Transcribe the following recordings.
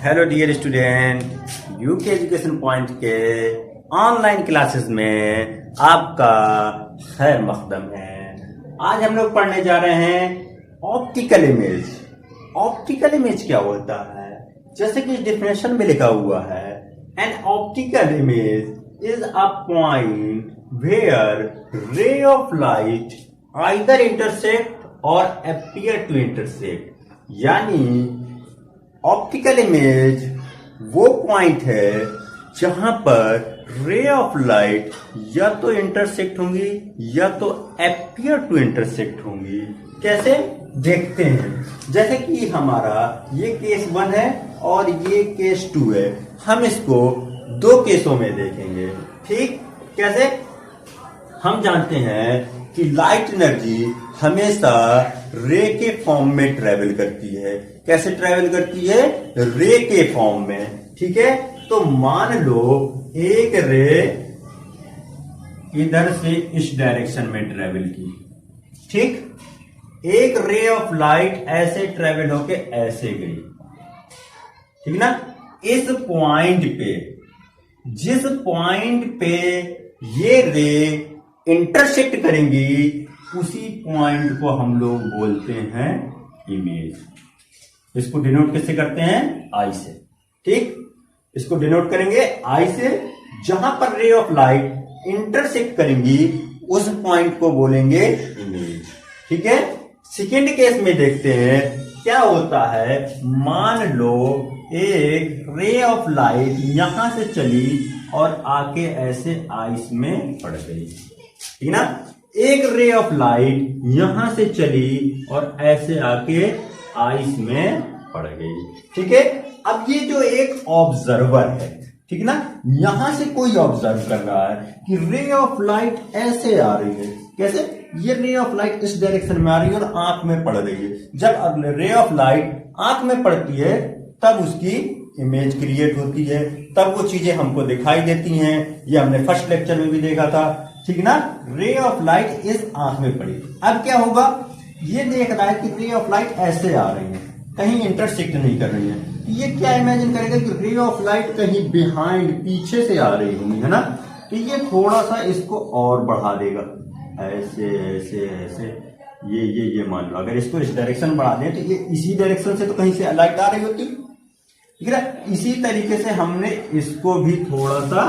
Hello dear student, UK education point के online classes में आपका खैर मकदम है। आज हम लोग पढ़ने जा रहे हैं ऑप्टिकल इमेज। ऑप्टिकल इमेज क्या होता है? जैसे कि डेफिनेशन में लिखा हुआ है, an optical image is a point where ray of light either intersect or appear to intersect. यानी ऑप्टिकल इमेज वो पॉइंट है जहां पर रे ऑफ लाइट या तो इंटरसेक्ट होंगी या तो अपीयर टू इंटरसेक्ट होंगी। कैसे देखते हैं? जैसे कि हमारा ये केस 1 है और ये केस 2 है। हम इसको दो केसों में देखेंगे। ठीक, कैसे? हम जानते हैं कि लाइट एनर्जी हमेशा रे के फॉर्म में ट्रेवल करती है। कैसे ट्रेवल करती है? रे के फॉर्म में। ठीक है, तो मान लो एक रे इधर से इस डायरेक्शन में ट्रेवल की। ठीक, एक रे ऑफ लाइट ऐसे ट्रेवल होके ऐसे गई। ठीक ना? इस पॉइंट पे, जिस पॉइंट पे ये रे इंटरसेक्ट करेंगी, उसी पॉइंट को हम लोग बोलते हैं इमेज। इसको डिनोट किससे करते हैं? आई से। ठीक, इसको डिनोट करेंगे आई से। जहां पर रे ऑफ लाइट इंटरसेक्ट करेंगी उस पॉइंट को बोलेंगे इमेज। ठीक है, सेकेंड केस में देखते हैं क्या होता है। मान लो एक रे ऑफ लाइट यहां से चली और आके ऐसे आइस में पड़ गई। ठीक ना? एक रे ऑफ लाइट यहां से चली और ऐसे आके आइस में पड़ गई। ठीक है, अब ये जो एक ऑब्जर्वर है, ठीक ना, यहां से कोई ऑब्जर्व कर रहा है कि रे ऑफ लाइट ऐसे आ रही है। कैसे? ये रे ऑफ लाइट इस डायरेक्शन में आ रही है और आंख में पड़ रही है। जब रे ऑफ लाइट आंख में पड़ती है तब उसकी इमेज क्रिएट होती है, तब वो चीजें हमको दिखाई देती हैं। ये हमने फर्स्ट लेक्चर में भी देखा था। ठीक ना? रे ऑफ लाइट इस आंख में पड़ी। अब क्या होगा? ये देख रहा है कि रे ऑफ लाइट ऐसे आ रही है, कहीं इंटरसेक्ट नहीं कर रही है। ये क्या इमेजिन करेगा कि रे ऑफ लाइट कहीं बिहाइंड, पीछे से आ रही होगी, है ना? तो ये थोड़ा सा इसको और बढ़ा देगा, ऐसे ऐसे ऐसे। ये मान लो अगर इसको इस डायरेक्शन बढ़ा दें तो ये इसी डायरेक्शन से तो कहीं से लाइट आ रही होती। ठीक है, इसी तरीके से हमने इसको भी थोड़ा सा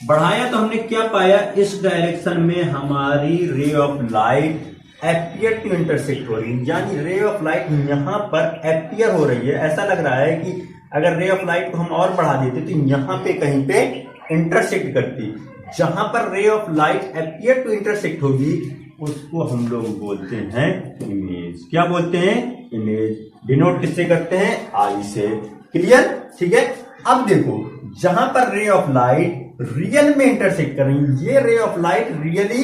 बढ़ाया तो हमने क्या पाया? इस डायरेक्शन में हमारी ray of light appear to intersect हो रही है। यानी रे ऑफ लाइट यहां पर अपीयर हो रही है। ऐसा लग रहा है कि अगर रे ऑफ लाइट को हम और बढ़ा देते तो यहां पे कहीं पे इंटरसेक्ट करती। जहां पर ray of light appear to intersect होगी उसको हम लोग बोलते हैं इमेज। क्या बोलते हैं? इमेज। डिनोट किससे करते हैं? आई से। क्लियर? ठीक है, अब देखो जहां पर रे ऑफ लाइट रियल में इंटरसेक्ट कर रही, ये रे ऑफ लाइट रियली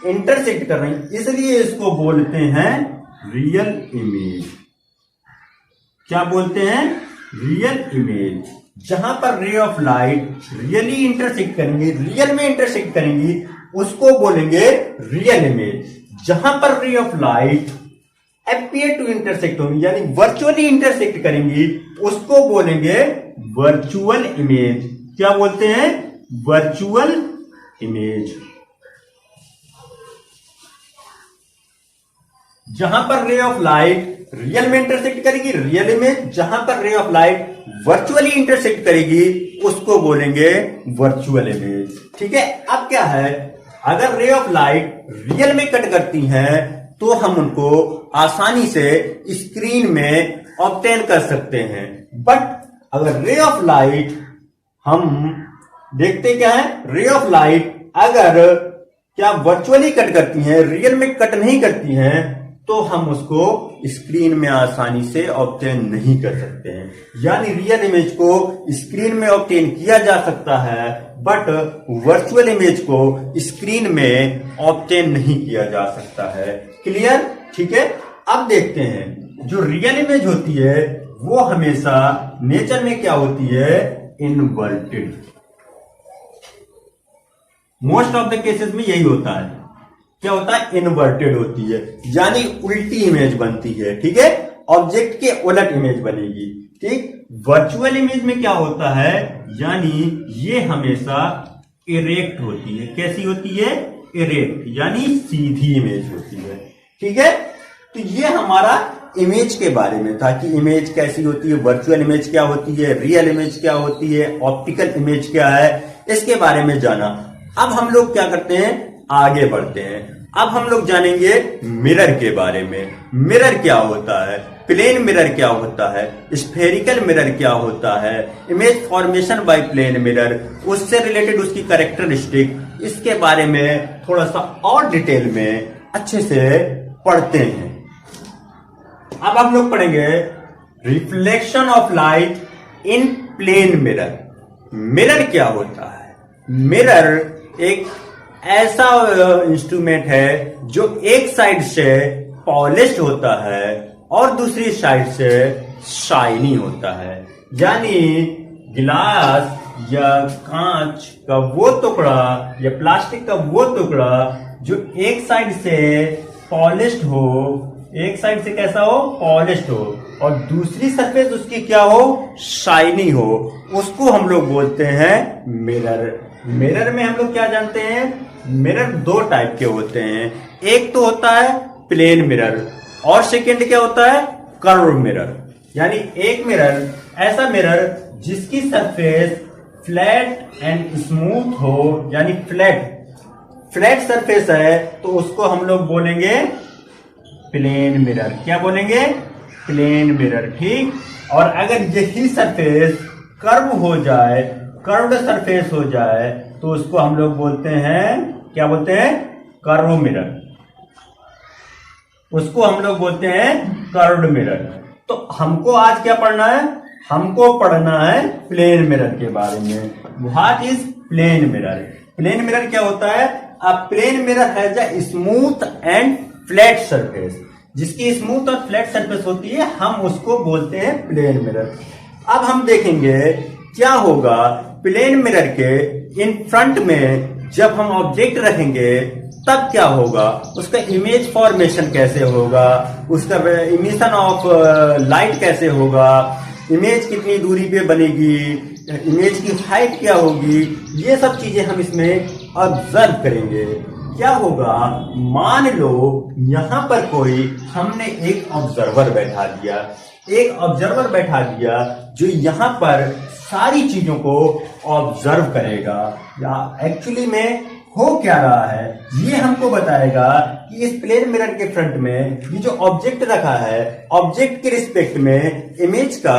इंटरसेक्ट कर रही, इसलिए इसको बोलते हैं रियल इमेज। क्या बोलते हैं? Real image. जहां पर ray of light really intersect करेंगे, रियल में इंटरसेक्ट करेंगी, उसको बोलेंगे रियल इमेज। जहां पर ray of light appear to intersect होंगी, यानी वर्चुअली इंटरसेक्ट करेंगी, उसको बोलेंगे वर्चुअल इमेज। क्या बोलते हैं? Virtual image. जहां पर रे ऑफ लाइट रियल में इंटरसेक्ट करेगी, रियल इमेज। जहां पर ray of light virtually intersect करेगी उसको बोलेंगे वर्चुअल इमेज। ठीक है, अब क्या है, अगर रे ऑफ लाइट रियल में कट करती हैं तो हम उनको आसानी से स्क्रीन में ऑब्टेन कर सकते हैं। बट अगर रे ऑफ लाइट, हम देखते क्या है, रे ऑफ लाइट अगर क्या वर्चुअली कट करती हैं, रियल में कट नहीं करती हैं, तो हम उसको स्क्रीन में आसानी से ऑब्टेन नहीं कर सकते हैं। यानी रियल इमेज को स्क्रीन में ऑब्टेन किया जा सकता है बट वर्चुअल इमेज को स्क्रीन में ऑब्टेन नहीं किया जा सकता है। क्लियर? ठीक है, अब देखते हैं जो रियल इमेज होती है वो हमेशा नेचर में क्या होती है? Inverted. Most of the cases में यही होता है। क्या होता है, इन्वर्टेड होती है, यानी उल्टी इमेज बनती है। ठीक है, ऑब्जेक्ट के उलट इमेज बनेगी। ठीक, वर्चुअल इमेज में क्या होता है, यानी ये हमेशा इरेक्ट होती है। कैसी होती है, इरेक्ट, यानी सीधी इमेज होती है। ठीक है, तो ये हमारा इमेज के बारे में था कि इमेज कैसी होती है, वर्चुअल इमेज क्या होती है, रियल इमेज क्या होती है, ऑप्टिकल इमेज क्या है, इसके बारे में जाना। अब हम लोग क्या करते हैं, आगे बढ़ते हैं। अब हम लोग जानेंगे मिरर के बारे में। मिरर क्या होता है, प्लेन मिरर क्या होता है, स्फेरिकल मिरर क्या होता है, image formation by plane mirror, उससे रिलेटेड उसकी कैरेक्टरिस्टिक, इसके बारे में थोड़ा सा और डिटेल में अच्छे से पढ़ते हैं। अब हम लोग पढ़ेंगे reflection of light in plane mirror. Mirror क्या होता है, मिरर एक ऐसा इंस्ट्रूमेंट है जो एक साइड से पॉलिश्ड होता है और दूसरी साइड से शाइनी होता है। यानी गिलास या कांच का वो टुकड़ा या प्लास्टिक का वो टुकड़ा जो एक साइड से पॉलिश्ड हो, एक साइड से कैसा हो, पॉलिश्ड हो, और दूसरी सरफेस उसकी क्या हो, शाइनी हो, उसको हम लोग बोलते हैं मिरर। मिरर में हम लोग क्या जानते हैं, मिरर दो टाइप के होते हैं। एक तो होता है प्लेन मिरर और सेकंड क्या होता है, कर्व मिरर। यानी एक मिरर ऐसा मिरर जिसकी सरफेस फ्लैट एंड स्मूथ हो, यानी फ्लैट सरफेस है, तो उसको हम लोग बोलेंगे प्लेन मिरर। क्या बोलेंगे, प्लेन मिरर। ठीक, और अगर यही सरफेस कर्व हो जाए, कर्व्ड सरफेस हो जाए, तो उसको हम लोग बोलते हैं, क्या बोलते हैं, कर्व मिरर। उसको हम लोग बोलते हैं कर्व्ड मिरर। तो हमको आज क्या पढ़ना है, हमको पढ़ना है प्लेन मिरर के बारे में। What is plane mirror? Plane mirror क्या होता है, a plane mirror has a smooth and flat surface. जिसकी स्मूथ और फ्लैट सरफेस होती है हम उसको बोलते हैं प्लेन मिरर। अब हम देखेंगे क्या होगा प्लेन मिरर के इन फ्रंट में, जब हम ऑब्जेक्ट रखेंगे तब क्या होगा, उसका इमेज फॉर्मेशन कैसे होगा, उसका इमिशन ऑफ लाइट कैसे होगा, इमेज कितनी दूरी पे बनेगी, इमेज की हाइट क्या होगी, ये सब चीजें हम इसमें ऑब्जर्व करेंगे। क्या होगा, मान लो यहां पर कोई हमने एक ऑब्जर्वर बैठा दिया, एक ऑब्जर्वर बैठा दिया जो यहां पर सारी चीजों को ऑब्जर्व करेगा, या एक्चुअली में हो क्या रहा है ये हमको बताएगा कि इस प्लेन मिरर के फ्रंट में ये जो ऑब्जेक्ट रखा है, ऑब्जेक्ट के रिस्पेक्ट में इमेज का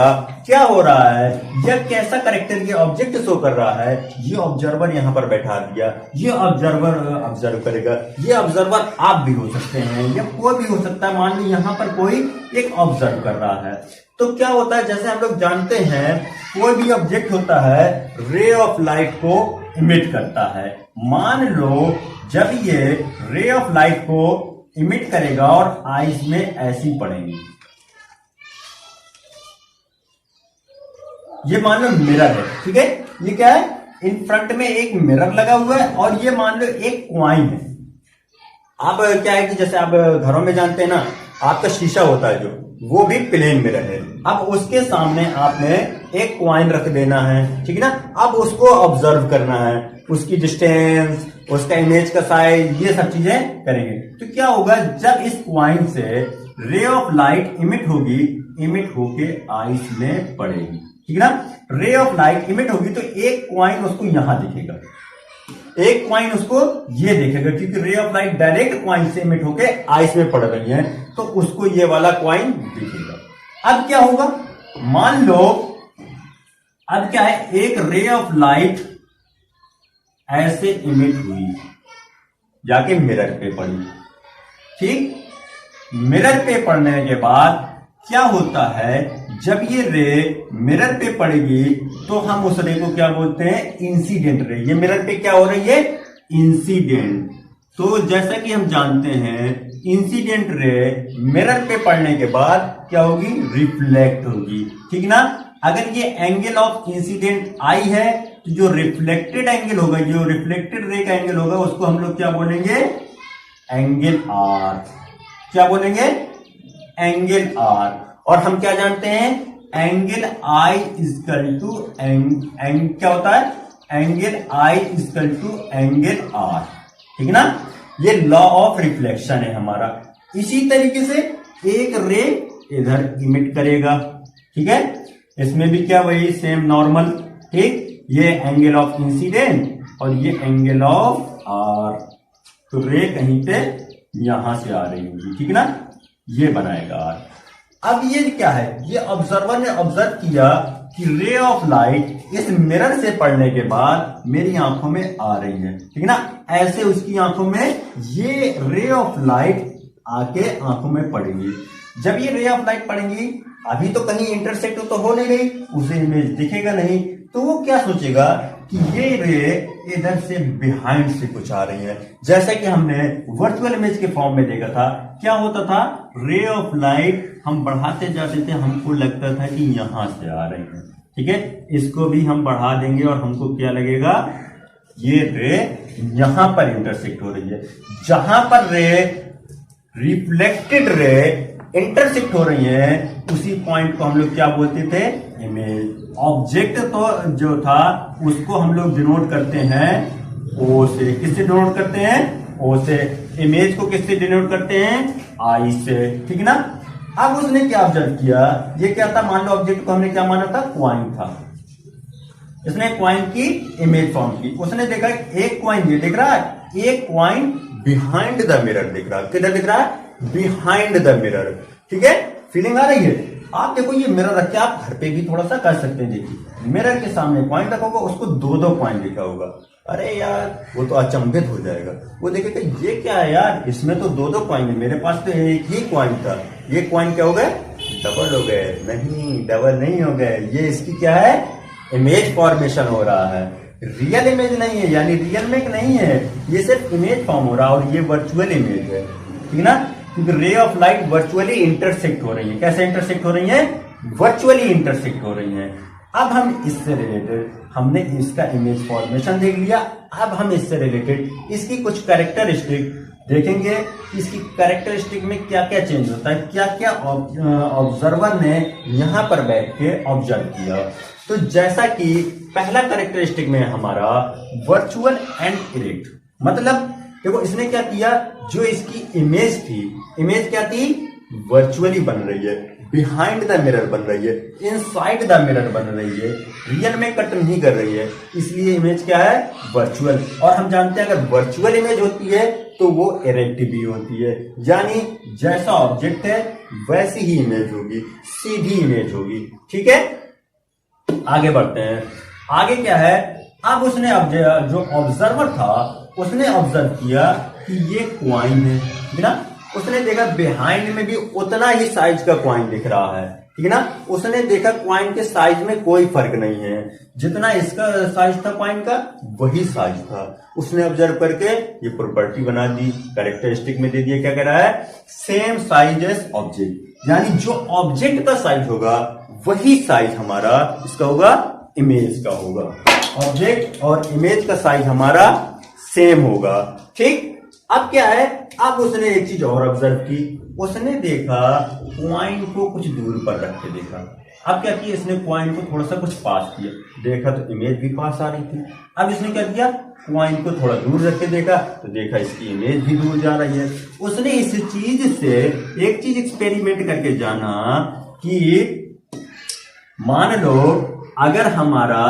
क्या हो रहा है, या कैसा करेक्टर ये ऑब्जेक्ट शो कर रहा है, ये ऑब्जर्वर यहां पर बैठा दिया, ये ऑब्जर्वर ऑब्जर्व करेगा। ये ऑब्जर्वर आप भी हो सकते हैं या कोई भी हो सकता है, मान लो यहां पर कोई एक ऑब्जर्व कर रहा है। तो क्या होता है, जैसे हम लोग जानते हैं कोई भी ऑब्जेक्ट होता है रे ऑफ लाइट को इमिट करता है। मान लो जब ये रे ऑफ लाइट को इमिट करेगा और आईज में ऐसी पड़ेगी, ये मान लो मिरर है, ठीक है, ये क्या है, इन फ्रंट में एक मिरर लगा हुआ है और ये मान लो एक क्वाइन है। अब क्या है कि जैसे आप घरों में जानते हैं ना, आपका शीशा होता है जो, वो भी प्लेन मिरर है। अब उसके सामने आपने एक क्वाइन रख देना है, ठीक है ना। अब उसको ऑब्जर्व करना है, उसकी डिस्टेंस, उसका इमेज का साइज, ये सब चीजें करेंगे। तो क्या होगा, जब इस क्वाइन से रे ऑफ लाइट इमिट होगी, इमिट होके आईज में पड़ेगी, ठीक है ना। रे ऑफ लाइट इमिट होगी तो एक क्वाइन उसको यहां दिखेगा, एक क्वाइन उसको ये देखेगा, क्योंकि रे ऑफ लाइट डायरेक्ट क्वाइन से इमिट होके आइस में पड़ रही है, तो उसको ये वाला क्वाइन दिखेगा। अब क्या होगा, मान लो अब क्या है, एक रे ऑफ लाइट ऐसे इमिट हुई, जाके मिरर पे पड़ी, ठीक। मिरर पे पड़ने के बाद क्या होता है, जब ये रे मिरर पे पड़ेगी तो हम उस रे को क्या बोलते हैं, इंसिडेंट रे। ये मिरर पे क्या हो रही है, इंसिडेंट। तो जैसा कि हम जानते हैं इंसिडेंट रे मिरर पे पड़ने के बाद क्या होगी, रिफ्लेक्ट होगी, ठीक ना। अगर ये एंगल ऑफ इंसिडेंट आई है तो जो रिफ्लेक्टेड एंगल होगा, जो रिफ्लेक्टेड रे का एंगल होगा, उसको हम लोग क्या बोलेंगे, एंगल आर। क्या बोलेंगे? Angle R. और हम क्या जानते हैं? एंगल आई इजकल टू क्या होता है? Angle I equal to angle R. ठीक है ना? ये लॉ ऑफ रिफ्लेक्शन है हमारा। इसी तरीके से एक रे इधर इमिट करेगा। ठीक है? इसमें भी क्या, वही सेम नॉर्मल। ठीक, ये एंगल ऑफ इंसिडेंट और ये एंगल ऑफ आर। तो रे कहीं पे यहां से आ रही होगी। ठीक है ना? ये बनाएगा आर। अब ये क्या है? ये ऑब्जर्वर ने ऑब्जर्व किया कि रे ऑफ लाइट इस मिरर से पड़ने के बाद मेरी आंखों में आ रही है। ठीक है ना? ऐसे उसकी आंखों में ये रे ऑफ लाइट आके आंखों में पड़ेगी। जब ये रे ऑफ लाइट पड़ेंगी, अभी तो कहीं इंटरसेक्ट तो हो नहीं रही, उसे इमेज दिखेगा नहीं, तो वो क्या सोचेगा कि ये रे इधर से बिहाइंड से कुछ आ रही है। जैसा कि हमने वर्चुअल इमेज के फॉर्म में देखा था, क्या होता था? रे ऑफ लाइट हम बढ़ाते जाते थे, हमको लगता था कि यहां से आ रही है। ठीक है? इसको भी हम बढ़ा देंगे और हमको क्या लगेगा? ये रे यहां पर इंटरसेक्ट हो रही है। जहां पर रे रिफ्लेक्टेड रे इंटरसेक्ट हो रही है, उसी पॉइंट को हम लोग क्या बोलते थे? इमेज। ऑब्जेक्ट तो जो था उसको हम लोग डिनोट करते हैं ओ से। किससे डिनोट करते हैं? ओ से। इमेज को किससे डिनोट करते हैं? आई से। ठीक है ना? अब उसने क्या ऑब्जर्व किया? ये क्या था? मान लो ऑब्जेक्ट को हमने क्या माना था? क्वाइन था। इसने क्वाइन की इमेज फॉर्म की। उसने देखा एक क्वाइन ये दिख रहा है, एक क्वाइन बिहाइंड द मिरर दिख रहा है। किधर दिख रहा है? Behind the mirror. ठीक है? फीलिंग आ रही है? आप देखो ये मिरर रख के आप घर पे भी थोड़ा सा कर सकते हैं। देखिए, मिरर के सामने क्वाइन रखा होगा, उसको दो दो क्वाइन लिखा होगा। अरे यार, वो तो अचंभित हो जाएगा। वो देखेगा ये क्या है यार, इसमें तो दो दो क्वाइन है, मेरे पास तो एक ही क्वाइन था। ये क्वाइन क्या हो गए? डबल हो गए। नहीं, डबल नहीं हो गए। ये इसकी क्या है? इमेज फॉर्मेशन हो रहा है। रियल इमेज नहीं है, यानी रियल में नहीं है, ये सिर्फ इमेज फॉर्म हो रहा है। और ये वर्चुअल इमेज है। ठीक है ना? क्योंकि रे ऑफ लाइट वर्चुअली इंटरसेक्ट हो रही है। कैसे इंटरसेक्ट हो रही है? वर्चुअली इंटरसेक्ट हो रही है। अब हम इससे रिलेटेड, हमने इसका इमेज फॉर्मेशन देख लिया। अब हम इससे रिलेटेड इसकी कुछ कैरेक्टरिस्टिक देखेंगे। इसकी कैरेक्टरिस्टिक में क्या क्या चेंज होता है, क्या क्या ऑब्जर्वर ने यहां पर बैठ के ऑब्जर्व किया। तो जैसा कि पहला कैरेक्टरिस्टिक में हमारा वर्चुअल एंड इरेक्ट, मतलब देखो इसने क्या किया, जो इसकी इमेज थी, इमेज क्या थी? वर्चुअली बन रही है, बिहाइंड द मिरर बन रही है, इनसाइड द मिरर बन रही है, रियल में कट नहीं कर रही है, इसलिए इमेज क्या है? वर्चुअल। और हम जानते हैं अगर वर्चुअल इमेज होती है तो वो इरेक्ट भी होती है, यानी जैसा ऑब्जेक्ट है वैसी ही इमेज होगी, सीधी इमेज होगी। ठीक है? आगे बढ़ते हैं। आगे क्या है? अब उसने जो ऑब्जर्वर था उसने ऑब्जर्व किया कि ये क्वाइन है। ठीक है ना? उसने देखा बिहाइंड में भी उतना ही साइज का क्वाइन दिख रहा है। ठीक है ना? उसने देखा क्वाइन के साइज में कोई फर्क नहीं है, जितना इसका साइज था क्वाइन का वही साइज था। उसने ऑब्जर्व करके ये प्रॉपर्टी बना दी, कैरेक्टरिस्टिक में दे दिया। क्या कह रहा है? सेम साइज एज ऑब्जेक्ट, यानी जो ऑब्जेक्ट का साइज होगा वही साइज हमारा इसका होगा, इमेज का होगा। ऑब्जेक्ट और इमेज का साइज हमारा सेम होगा। ठीक? अब क्या है? अब उसने एक चीज और ऑब्जर्व की। उसने देखा क्वाइन को कुछ दूर पर रख के देखा। अब क्या किया इसने? क्वाइन को थोड़ा सा कुछ पास किया, देखा तो इमेज भी पास आ रही थी। अब इसने क्या किया? क्वाइन को थोड़ा दूर रख के देखा तो देखा इसकी इमेज भी दूर जा रही है। उसने इस चीज से एक चीज एक्सपेरिमेंट करके जाना कि मान लो अगर हमारा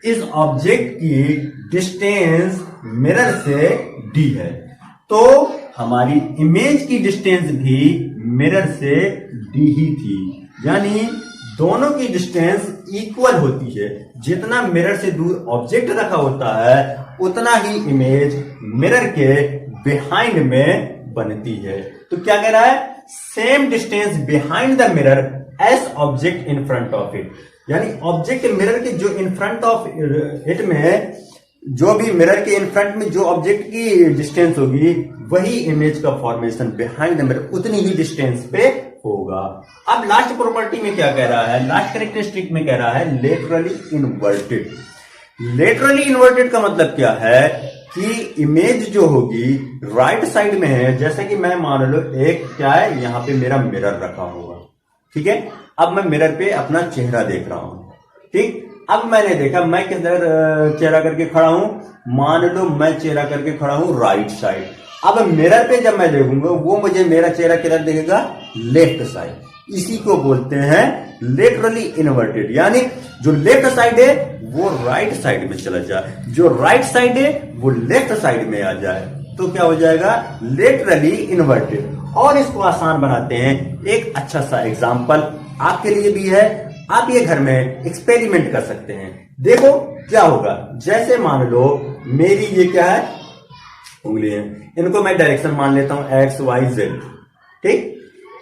इस ऑब्जेक्ट की डिस्टेंस मिरर से d है, तो हमारी इमेज की डिस्टेंस भी मिरर से d ही थी, यानी दोनों की डिस्टेंस इक्वल होती है। जितना मिरर से दूर ऑब्जेक्ट रखा होता है उतना ही इमेज मिरर के बिहाइंड में बनती है। तो क्या कह रहा है? Same distance behind the mirror as object in front of it, यानी ऑब्जेक्ट मिरर के जो इन फ्रंट ऑफ इट में, जो भी मिरर के इन फ्रंट में जो ऑब्जेक्ट की डिस्टेंस होगी वही इमेज का फॉर्मेशन बिहाइंड द मिरर उतनी ही डिस्टेंस पे होगा। अब लास्ट प्रॉपर्टी में क्या कह रहा है? लास्ट कैरेक्टरिस्टिक में कह रहा है लेटरली इनवर्टेड। लेटरली इनवर्टेड का मतलब क्या है कि इमेज जो होगी राइट साइड में है। जैसे कि मैं मान लो एक क्या है, यहां पे मेरा मिरर रखा हुआ, ठीक है। अब मैं मिरर पे अपना चेहरा देख रहा हूं, ठीक। अब मैंने देखा मैं किधर चेहरा करके खड़ा हूं, मान लो मैं चेहरा करके खड़ा हूं राइट साइड। अब मिरर पे जब मैं देखूंगा वो मुझे मेरा चेहरा किधर दिखेगा, लेफ्ट साइड। इसी को बोलते हैं लेटरली इन्वर्टेड, यानी जो लेफ्ट साइड है वो राइट साइड में चला जाए, जो राइट साइड है वो लेफ्ट साइड में आ जाए, तो क्या हो जाएगा, लेटरली इन्वर्टेड। और इसको आसान बनाते हैं, एक अच्छा सा एग्जांपल आपके लिए भी है, आप ये घर में एक्सपेरिमेंट कर सकते हैं। देखो क्या होगा, जैसे मान लो मेरी ये क्या है, उंगली है, इनको मैं डायरेक्शन मान लेता हूं एक्स वाई जेड, ठीक।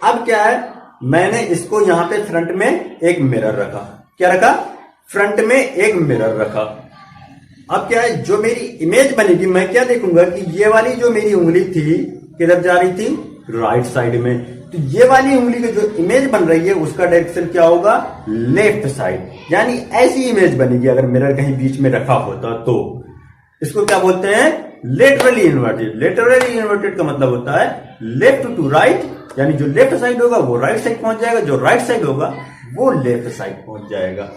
अब क्या है, मैंने इसको यहां पे फ्रंट में एक मिरर रखा, क्या रखा, फ्रंट में एक मिरर रखा। अब क्या है, जो मेरी इमेज बनेगी मैं क्या देखूंगा कि ये वाली जो मेरी उंगली थी किधर जा रही थी, राइट साइड में। तो ये वाली उंगली की जो इमेज बन रही है उसका डायरेक्शन क्या होगा, लेफ्ट साइड, यानी ऐसी इमेज बनेगी अगर मिरर कहीं बीच में रखा होता तो। इसको क्या बोलते हैं, लेटरली इन्वर्टेड। लेटरली इन्वर्टेड का मतलब होता है लेफ्ट टू राइट, यानी जो लेफ्ट साइड होगा वो राइट साइड पहुंच जाएगा, जो राइट साइड होगा वो लेफ्ट साइड पहुंच जाएगा।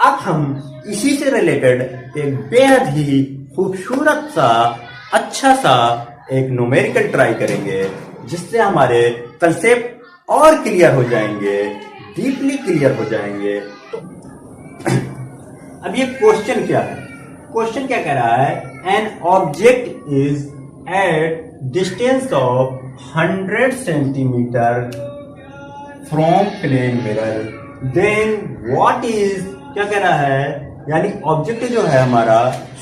अब हम इसी से रिलेटेड एक बेहद ही खूबसूरत सा अच्छा सा एक न्यूमेरिकल ट्राई करेंगे, जिससे हमारे कंसेप्ट और क्लियर हो जाएंगे, डीपली क्लियर हो जाएंगे। अब ये क्वेश्चन क्या है, क्वेश्चन क्या कह रहा है, an object is at distance of 100 centimetre from plane mirror, then what is, क्या कह रहा है, यानी ऑब्जेक्ट जो है हमारा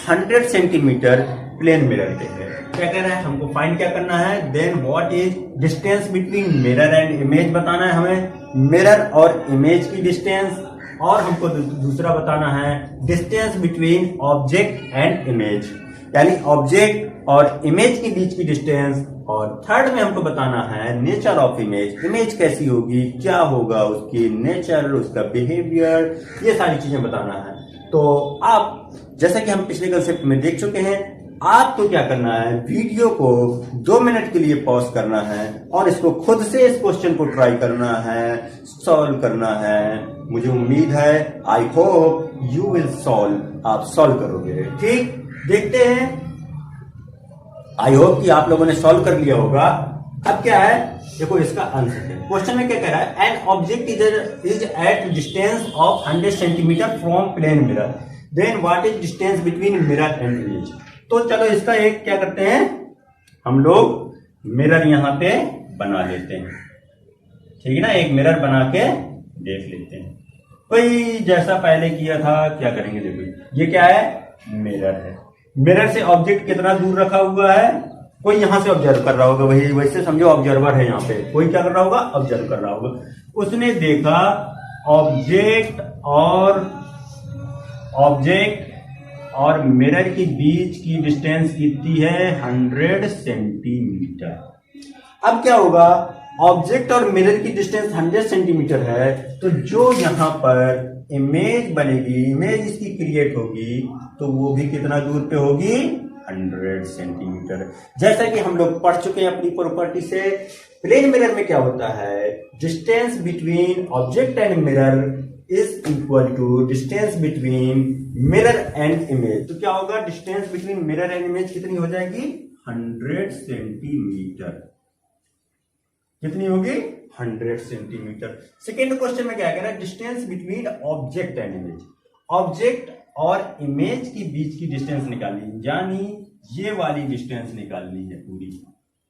100 सेंटीमीटर प्लेन मिरर पे है, क्या कह रहा है, हमको फाइंड क्या करना है, then what is distance between mirror and image बताना है हमें, मिरर और इमेज की डिस्टेंस, और हमको दूसरा बताना है distance between object and image, यानी ऑब्जेक्ट और इमेज के बीच की डिस्टेंस, और थर्ड में हमको बताना है नेचर ऑफ इमेज, इमेज कैसी होगी, क्या होगा उसकी नेचर, उसका बिहेवियर, ये सारी चीजें बताना है। तो आप जैसा कि हम पिछले कंसेप्ट में देख चुके हैं, आपको क्या करना है, वीडियो को 2 मिनट के लिए पॉज करना है और इसको खुद से इस क्वेश्चन को ट्राई करना है, सॉल्व करना है। मुझे उम्मीद है, I hope you will solve, आप सॉल्व करोगे, ठीक। देखते हैं, आई होप कि आप लोगों ने सॉल्व कर लिया होगा। अब क्या है, देखो इसका आंसर है, क्वेश्चन में क्या कह रहा है, an object is at distance of 100 centimetre from plane mirror, then what is distance between mirror and image. तो चलो इसका एक क्या करते हैं, हम लोग मिरर यहां पे बना लेते हैं, ठीक है ना, एक मिरर बना के देख लेते हैं। वही जैसा पहले किया था, क्या करेंगे, देखो ये क्या है, मिरर है, मिरर से ऑब्जेक्ट कितना दूर रखा हुआ है, कोई यहां से ऑब्जर्व कर रहा होगा, वही वैसे समझो ऑब्जर्वर है यहाँ पे, कोई क्या कर रहा होगा, ऑब्जर्व कर रहा होगा। उसने देखा ऑब्जेक्ट और मिरर के बीच की डिस्टेंस कितनी है, 100 सेंटीमीटर। अब क्या होगा, ऑब्जेक्ट और मिरर की डिस्टेंस 100 सेंटीमीटर है, तो जो यहां पर इमेज बनेगी, इमेज इसकी क्रिएट होगी, तो वो भी कितना दूर पे होगी, 100 सेंटीमीटर। जैसा कि हम लोग पढ़ चुके हैं अपनी प्रॉपर्टी से, प्लेन मिरर में क्या होता है, distance between object and mirror is equal to distance between mirror and image. तो क्या होगा, distance between mirror and image कितनी हो जाएगी, 100 सेंटीमीटर। कितनी होगी, 100 सेंटीमीटर। सेकेंड क्वेश्चन में क्या कह रहा है, distance between object and image, object और इमेज के बीच की डिस्टेंस निकालनी, यानी ये वाली डिस्टेंस निकालनी है पूरी,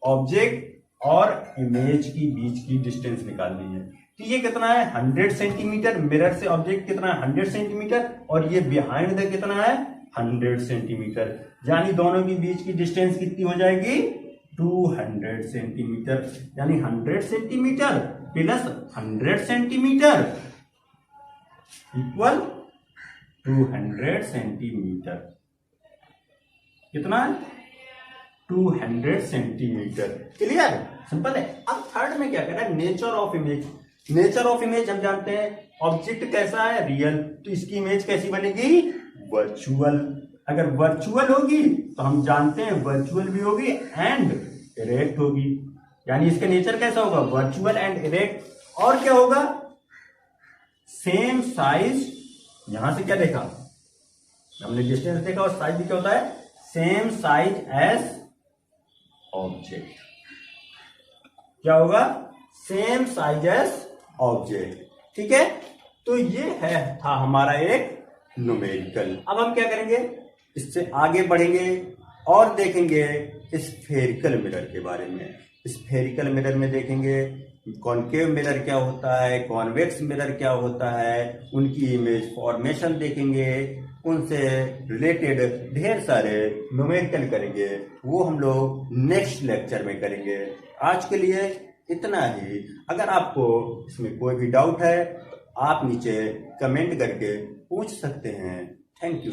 ऑब्जेक्ट और इमेज की बीच की डिस्टेंस निकालनी है। तो ये कितना है, 100 सेंटीमीटर, मिरर से ऑब्जेक्ट कितना है, 100 सेंटीमीटर, और ये बिहाइंड द कितना है, 100 सेंटीमीटर, यानी दोनों के बीच की डिस्टेंस कितनी हो जाएगी, 200 सेंटीमीटर, यानी 100 centimetre plus 100 centimetre equal 200 centimetre. कितना, 200 सेंटीमीटर। क्लियर, सिंपल है। अब थर्ड में क्या कह रहा है, nature of image. Nature of image हम जानते हैं, ऑब्जेक्ट कैसा है, रियल, तो इसकी इमेज कैसी बनेगी, वर्चुअल। अगर वर्चुअल होगी तो हम जानते हैं वर्चुअल भी होगी एंड इरेक्ट होगी, यानी इसका नेचर कैसा होगा, वर्चुअल एंड इरेक्ट। और क्या होगा, सेम साइज, यहां से क्या देखा हमने, डिस्टेंस देखा, और साइज भी क्या होता है, सेम साइज एज ऑब्जेक्ट। क्या होगा, सेम साइज एज ऑब्जेक्ट। ठीक है, तो ये था हमारा एक न्यूमेरिकल। अब हम क्या करेंगे, इससे आगे बढ़ेंगे और देखेंगे स्फेरिकल मिरर के बारे में। स्फेरिकल मिरर में देखेंगे कॉनकेव मिरर क्या होता है, कॉन्वेक्स मिरर क्या होता है, उनकी इमेज फॉर्मेशन देखेंगे, उनसे रिलेटेड ढेर सारे न्यूमेरिकल करेंगे, वो हम लोग नेक्स्ट लेक्चर में करेंगे। आज के लिए इतना ही। अगर आपको इसमें कोई भी डाउट है तो आप नीचे कमेंट करके पूछ सकते हैं। Thank you.